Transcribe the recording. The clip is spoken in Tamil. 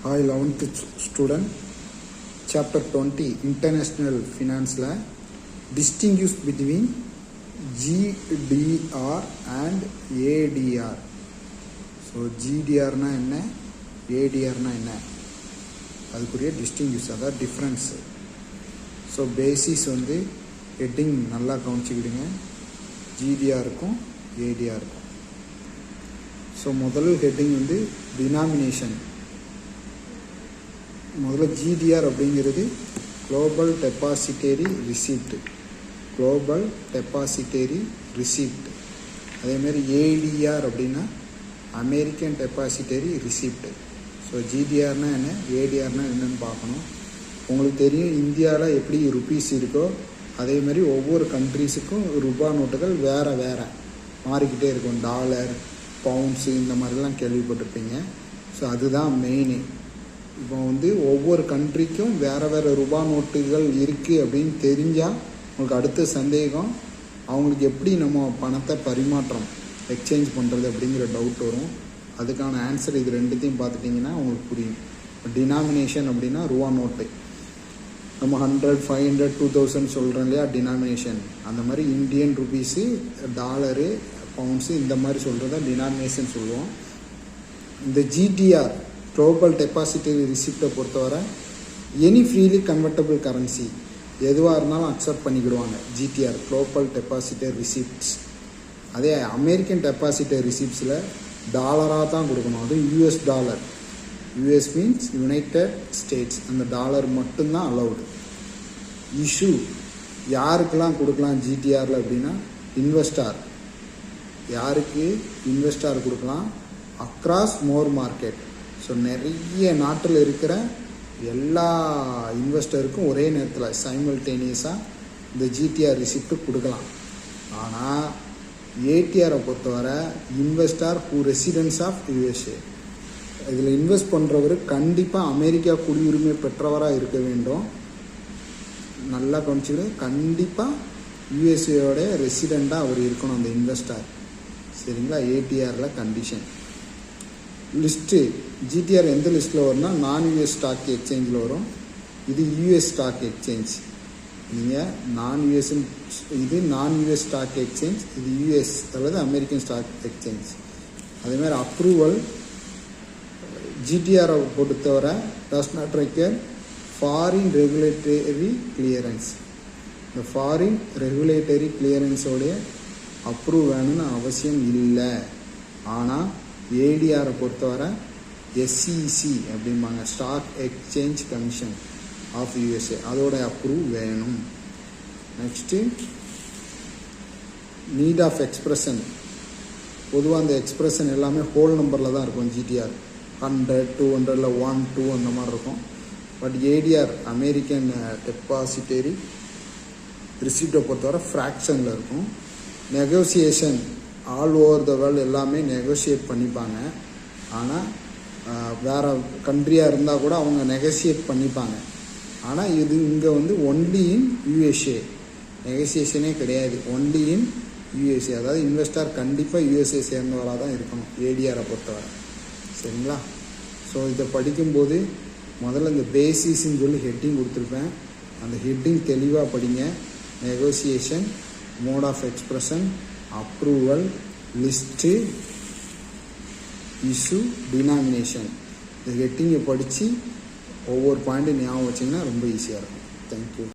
Hi 11th student, chapter 20 international finance la distinguish between GDR and ADR. So GDR na enna, ADR na enna, அதுக்குரிய distinguish, அதான் difference. So basis வந்து heading நல்லா கவனிச்சுக்கிடுங்க, GDR க்கும் ADR க்கும். ஸோ முதல் ஹெட்டிங் வந்து டினாமினேஷன். முதல்ல ஜிடிஆர் அப்படிங்கிறது global depository receipt, global depository receipt. அதேமாதிரி ஏடிஆர் அப்படின்னா அமெரிக்கன் டெபாசிட்டரி ரிசிப்ட். ஸோ ஜிடிஆர்னால் என்ன, ஏடிஆர்னால் என்னன்னு பார்க்கணும். உங்களுக்கு தெரியும் இந்தியாவில் எப்படி ருபீஸ் இருக்கோ அதே மாதிரி ஒவ்வொரு கண்ட்ரீஸுக்கும் ரூபா நோட்டுகள் வேறு வேறு மாறிக்கிட்டே இருக்கும். டாலர், பவுண்ட்ஸு இந்த மாதிரிலாம் கேள்விப்பட்டிருப்பீங்க. ஸோ அதுதான் மெயினு. இப்போ வந்து ஒவ்வொரு கண்ட்ரிக்கும் வேறு வேறு ரூபா நோட்டுகள் இருக்குது அப்படின்னு தெரிஞ்சால் உங்களுக்கு அடுத்த சந்தேகம், அவங்களுக்கு எப்படி நம்ம பணத்தை பரிமாற்றம் எக்ஸ்சேஞ்ச் பண்ணுறது அப்படிங்கிற டவுட் வரும். அதுக்கான ஆன்சர் இது ரெண்டுத்தையும் பார்த்துட்டிங்கன்னா உங்களுக்கு புரியும். டினாமினேஷன் அப்படின்னா ரூபா நோட்டு, நம்ம 100, 500, 2000 சொல்கிறோம் இல்லையா டினாமினேஷன். அந்த மாதிரி இந்தியன் ருபீஸு, டாலரு, பவுண்ட்ஸு இந்த மாதிரி சொல்கிறத டினாமினேஷன் சொல்லுவோம். இந்த ஜிடிஆர் குளோபல் டெபாசிட்டரி ரிசிப்டை பொறுத்தவரை எனி ஃப்ரீலி கன்வெர்ட்டபிள் கரன்சி எதுவாக இருந்தாலும் அக்செப்ட் பண்ணிக்கிடுவாங்க ஜிடிஆர் குளோபல் டெபாசிட்டரி ரிசிப்ட்ஸ். அதே அமெரிக்கன் டெபாசிட்டரி ரிசிப்ட்ஸில் டாலராக தான் கொடுக்கணும், அதுவும் US dollar. US means United States, அந்த டாலர் மட்டும்தான் அலௌடு. இஷ்யூ யாருக்கெல்லாம் கொடுக்கலாம் ஜிடிஆரில் அப்படின்னா இன்வெஸ்டார். யாருக்கு இன்வெஸ்டார் கொடுக்கலாம்? அக்ராஸ் மோர் மார்க்கெட். ஸோ நிறைய நாட்டில் இருக்கிற எல்லா இன்வெஸ்டருக்கும் ஒரே நேரத்தில் சைமல்டேனியஸாக இந்த ஜிடிஆர் ரிசிப்ட் கொடுக்கலாம். ஆனால் ஏடிஆரை பொறுத்தவரை investor who residence of USA. இதில் இன்வெஸ்ட் பண்ணுறவர் கண்டிப்பாக அமெரிக்கா குடியுரிமை பெற்றவராக இருக்க வேண்டும். நல்லா கவனிச்சுக்கிட்டு, கண்டிப்பாக யூஎஸ்ஏயோட ரெசிடெண்ட்டாக அவர் இருக்கணும் அந்த இன்வெஸ்டார். சரிங்களா? ஏடிஆரில் கண்டிஷன். லிஸ்ட்டு ஜிடிஆர் எந்த லிஸ்ட்டில் வரும்னா நான் யூஎஸ் ஸ்டாக் எக்ஸ்சேஞ்சில் வரும். இது யூஎஸ் ஸ்டாக் எக்ஸ்சேஞ்ச். நீங்கள் நான் யூஎஸ், இது நான் யூஎஸ் ஸ்டாக் எக்ஸ்சேஞ்ச், இது யூஎஸ் அல்லது அமெரிக்கன் ஸ்டாக் எக்ஸ்சேஞ்ச். அதேமாதிரி அப்ரூவல் ஜிடிஆரை பொறுத்தவரை does not require foreign regulatory clearance. இந்த ஃபாரின் ரெகுலேட்டரி கிளியரன்ஸோடைய அப்ரூவ் வேணும்னு அவசியம் இல்லை. ஆனால் ஏடிஆரை பொறுத்தவரை எஸ்சிசி அப்படிம்பாங்க, stock exchange commission of USA, அதோட அப்ரூவ் வேணும். Next need of expression. பொதுவாக அந்த எக்ஸ்பிரஷன் எல்லாமே ஹோல் நம்பரில் தான் இருக்கும். ஜிடிஆர் 100, 200, 1, 2 அந்த மாதிரி இருக்கும். பட் ஏடிஆர் அமெரிக்கன் டெபாசிட்டரி ரிசிப்டை பொறுத்தவரை ஃப்ராக்ஷனில் இருக்கும். Negotiation all over the world எல்லாமே நெகோசியேட் பண்ணிப்பாங்க. ஆனால் வேறு கண்ட்ரியாக இருந்தால் கூட அவங்க நெகோசியேட் பண்ணிப்பாங்க. ஆனால் இது இங்கே வந்து ஒன்லி இன் யூஎஸ்ஏ, நெகோசியேஷனே கிடையாது, ஒன்லி இன் யூஎஸ்ஏ. அதாவது இன்வெஸ்டார் கண்டிப்பாக யூஎஸ்ஏ சேர்ந்தவராக தான் இருக்கணும் ஏடிஆரை பொறுத்தவரை. சரிங்களா? ஸோ இதை படிக்கும்போது முதல்ல இந்த பேசிஸ்ன்னு சொல்லி ஹெட்டிங் கொடுத்துருப்பேன். அந்த ஹெட்டிங் தெளிவாக படிங்க. Negotiation, mode of expression, approval, list, issue, denomination. இந்த ஹெட்டிங்கை படித்து ஒவ்வொரு பாயிண்ட்டும் ஞாபகம் வச்சிங்கன்னா ரொம்ப ஈஸியாக இருக்கும். தேங்க்யூ.